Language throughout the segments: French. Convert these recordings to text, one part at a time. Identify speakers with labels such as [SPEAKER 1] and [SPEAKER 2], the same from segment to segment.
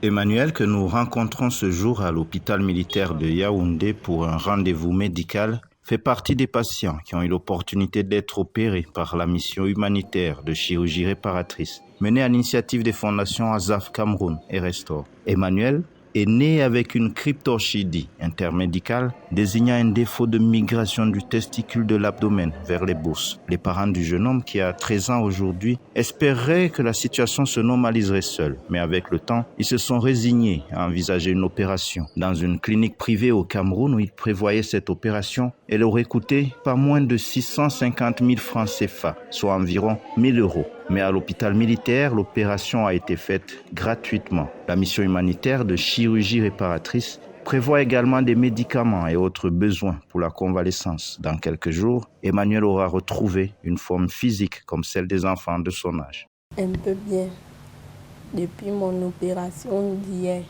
[SPEAKER 1] Emmanuel, que nous rencontrons ce jour à l'hôpital militaire de Yaoundé pour un rendez-vous médical, fait partie des patients qui ont eu l'opportunité d'être opérés par la mission humanitaire de chirurgie réparatrice menée à l'initiative des fondations Azaf Cameroun et Restore. Emmanuel est né avec une cryptorchidie intermédicale désignant un défaut de migration du testicule de l'abdomen vers les bourses. Les parents du jeune homme, qui a 13 ans aujourd'hui, espéraient que la situation se normaliserait seule. Mais avec le temps, ils se sont résignés à envisager une opération. Dans une clinique privée au Cameroun où ils prévoyaient cette opération, elle aurait coûté pas moins de 650 000 francs CFA, soit environ 1 000 euros. Mais à l'hôpital militaire, l'opération a été faite gratuitement. La mission humanitaire de chirurgie réparatrice prévoit également des médicaments et autres besoins pour la convalescence. Dans quelques jours, Emmanuel aura retrouvé une forme physique comme celle des enfants de son âge.
[SPEAKER 2] Un peu bien. Depuis mon opération d'hier,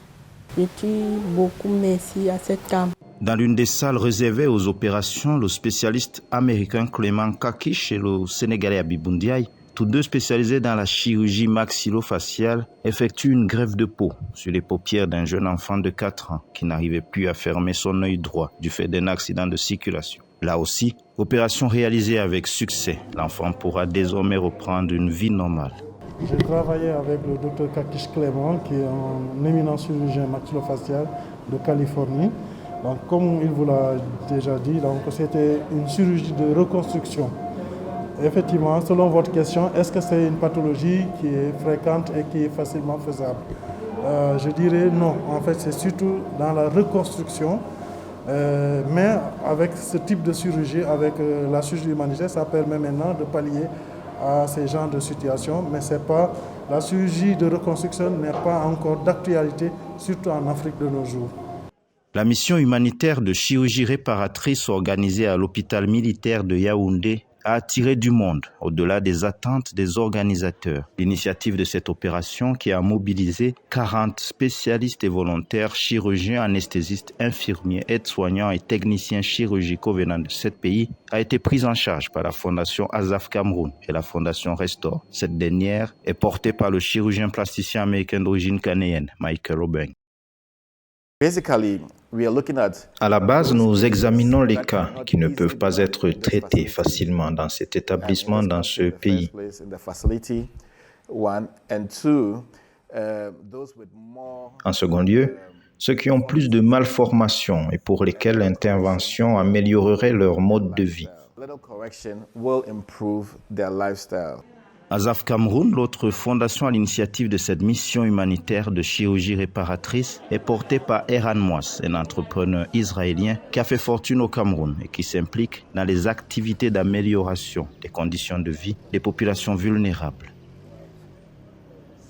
[SPEAKER 2] je dis beaucoup merci à cette campagne.
[SPEAKER 1] Dans l'une des salles réservées aux opérations, le spécialiste américain Clément Kakish et le Sénégalais Habibou Ndiaye, tous deux spécialisés dans la chirurgie maxillofaciale, effectuent une greffe de peau sur les paupières d'un jeune enfant de 4 ans qui n'arrivait plus à fermer son œil droit du fait d'un accident de circulation. Là aussi, opération réalisée avec succès, l'enfant pourra désormais reprendre une vie normale.
[SPEAKER 3] J'ai travaillé avec le docteur Kakish Clément, qui est un éminent chirurgien maxillofacial de Californie. Donc, comme il vous l'a déjà dit, c'était une chirurgie de reconstruction. Effectivement, selon votre question, est-ce que c'est une pathologie qui est fréquente et qui est facilement faisable? Je dirais non. En fait, c'est surtout dans la reconstruction. Mais avec ce type de chirurgie, avec la chirurgie humanitaire, ça permet maintenant de pallier à ces genres de situations. Mais la chirurgie de reconstruction n'est pas encore d'actualité, surtout en Afrique de nos jours.
[SPEAKER 1] La mission humanitaire de chirurgie réparatrice organisée à l'hôpital militaire de Yaoundé a attiré du monde, au-delà des attentes des organisateurs. L'initiative de cette opération, qui a mobilisé 40 spécialistes et volontaires, chirurgiens, anesthésistes, infirmiers, aides-soignants et techniciens chirurgicaux venant de 7 pays, a été prise en charge par la Fondation Azaf Cameroun et la Fondation Restore. Cette dernière est portée par le chirurgien plasticien américain d'origine ghanéenne, Michael Obeng. À la base, nous examinons les cas qui ne peuvent pas être traités facilement dans cet établissement, dans ce pays. En second lieu, ceux qui ont plus de malformations et pour lesquels l'intervention améliorerait leur mode de vie. Azaf Cameroun, l'autre fondation à l'initiative de cette mission humanitaire de chirurgie réparatrice, est portée par Eran Moas, un entrepreneur israélien qui a fait fortune au Cameroun et qui s'implique dans les activités d'amélioration des conditions de vie des populations vulnérables.